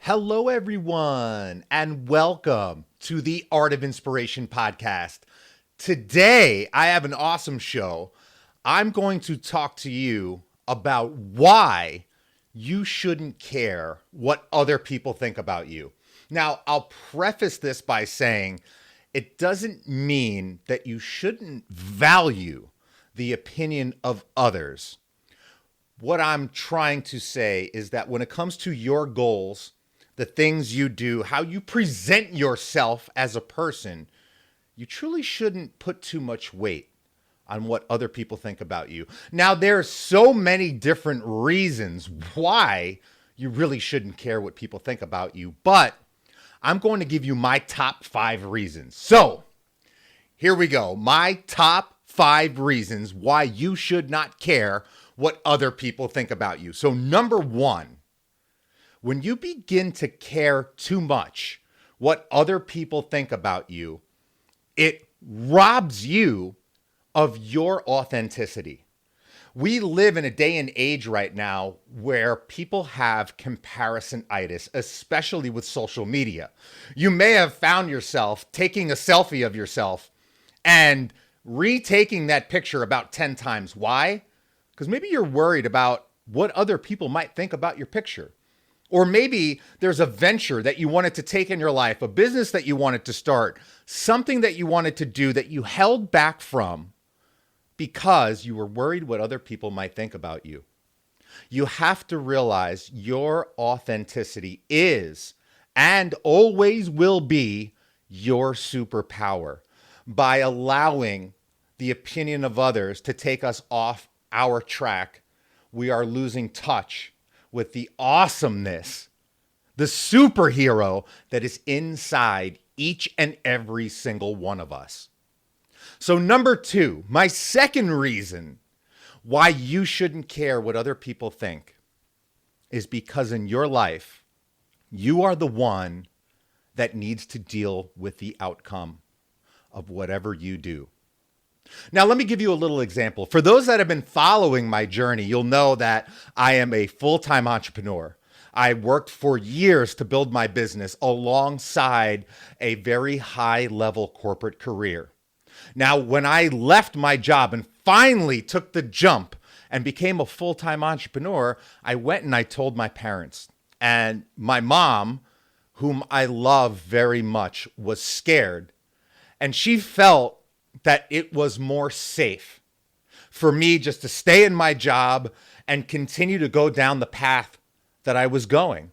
Hello, everyone, and welcome to the Art of Inspiration podcast. Today, I have an awesome show. I'm going to talk to you about why you shouldn't care what other people think about you. Now, I'll preface this by saying it doesn't mean that you shouldn't value the opinion of others. What I'm trying to say is that when it comes to your goals, the things you do, how you present yourself as a person, you truly shouldn't put too much weight on what other people think about you. Now, there are so many different reasons why you really shouldn't care what people think about you, but I'm going to give you my top 5 reasons. So, here we go. My top 5 reasons why you should not care what other people think about you. So, number 1, when you begin to care too much what other people think about you, it robs you of your authenticity. We live in a day and age right now where people have comparison-itis, especially with social media. You may have found yourself taking a selfie of yourself and retaking that picture about 10 times. Why? Because maybe you're worried about what other people might think about your picture. Or maybe there's a venture that you wanted to take in your life, a business that you wanted to start, something that you wanted to do that you held back from because you were worried what other people might think about you. You have to realize your authenticity is and always will be your superpower. By allowing the opinion of others to take us off our track, we are losing touch with the awesomeness, the superhero that is inside each and every single one of us. So number 2, my second reason why you shouldn't care what other people think is because in your life, you are the one that needs to deal with the outcome of whatever you do. Now, let me give you a little example. For those that have been following my journey, you'll know that I am a full-time entrepreneur. I worked for years to build my business alongside a very high-level corporate career. Now, when I left my job and finally took the jump and became a full-time entrepreneur, I went and I told my parents. And my mom, whom I love very much, was scared. And she felt that it was more safe for me just to stay in my job and continue to go down the path that I was going.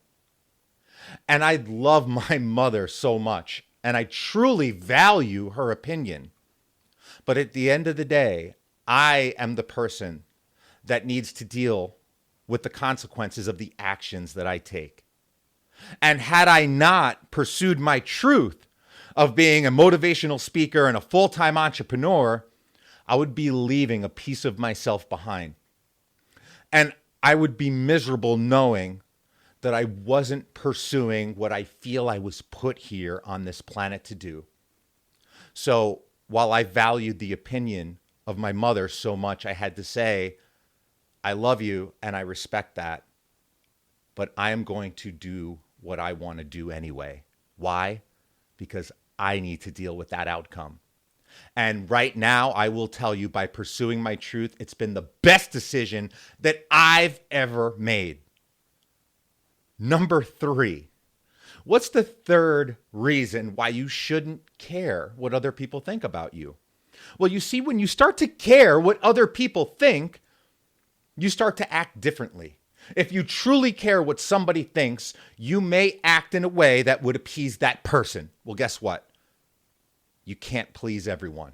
And I love my mother so much, and I truly value her opinion. But at the end of the day, I am the person that needs to deal with the consequences of the actions that I take. And had I not pursued my truth of being a motivational speaker and a full-time entrepreneur, I would be leaving a piece of myself behind. And I would be miserable knowing that I wasn't pursuing what I feel I was put here on this planet to do. So while I valued the opinion of my mother so much, I had to say, I love you and I respect that, but I am going to do what I want to do anyway. Why? Because I need to deal with that outcome. And right now, I will tell you, by pursuing my truth, it's been the best decision that I've ever made. Number 3. What's the third reason why you shouldn't care what other people think about you? Well, you see, when you start to care what other people think, you start to act differently. If you truly care what somebody thinks, you may act in a way that would appease that person. Well, guess what? You can't please everyone.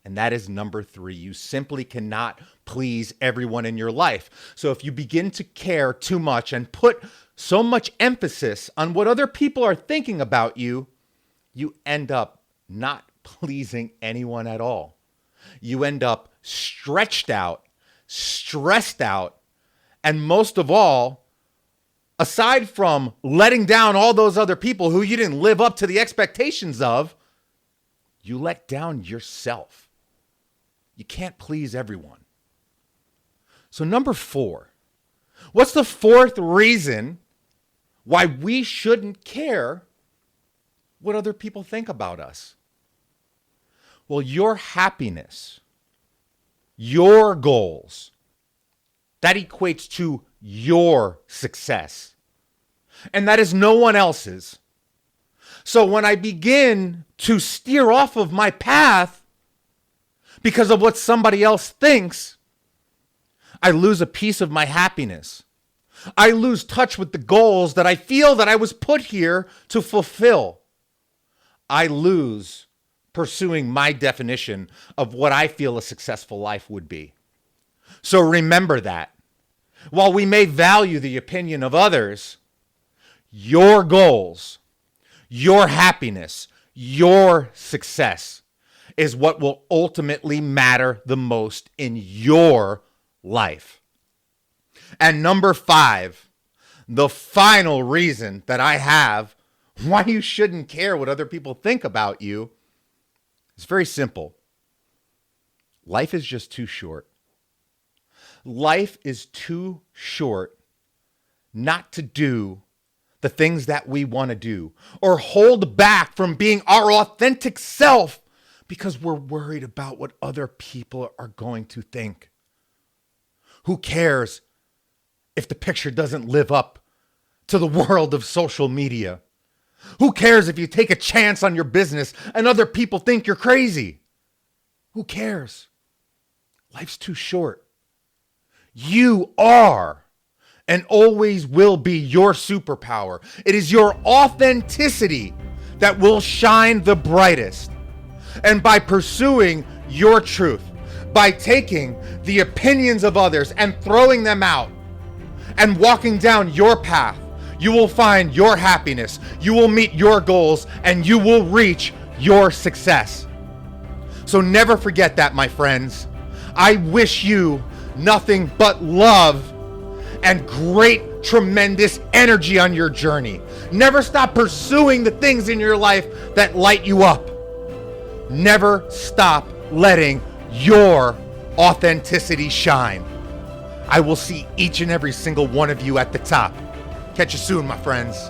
And that is number 3. You simply cannot please everyone in your life. So if you begin to care too much and put so much emphasis on what other people are thinking about you, you end up not pleasing anyone at all. You end up stretched out, stressed out, and most of all, aside from letting down all those other people who you didn't live up to the expectations of, you let down yourself. You can't please everyone. So number 4, what's the fourth reason why we shouldn't care what other people think about us. Well, your happiness, your goals, that equates to your success. And that is no one else's. So when I begin to steer off of my path because of what somebody else thinks, I lose a piece of my happiness. I lose touch with the goals that I feel that I was put here to fulfill. I lose pursuing my definition of what I feel a successful life would be. So remember that. While we may value the opinion of others, your goals, your happiness, your success is what will ultimately matter the most in your life. And number 5, the final reason that I have why you shouldn't care what other people think about you is very simple. Life is just too short. Life is too short not to do the things that we want to do or hold back from being our authentic self because we're worried about what other people are going to think. Who cares if the picture doesn't live up to the world of social media? Who cares if you take a chance on your business and other people think you're crazy? Who cares? Life's too short. You are and always will be your superpower. It is your authenticity that will shine the brightest. And by pursuing your truth, by taking the opinions of others and throwing them out and walking down your path, you will find your happiness, you will meet your goals, and you will reach your success. So never forget that, my friends. I wish you nothing but love and great, tremendous energy on your journey. Never stop pursuing the things in your life that light you up. Never stop letting your authenticity shine. I will see each and every single one of you at the top. Catch you soon, my friends.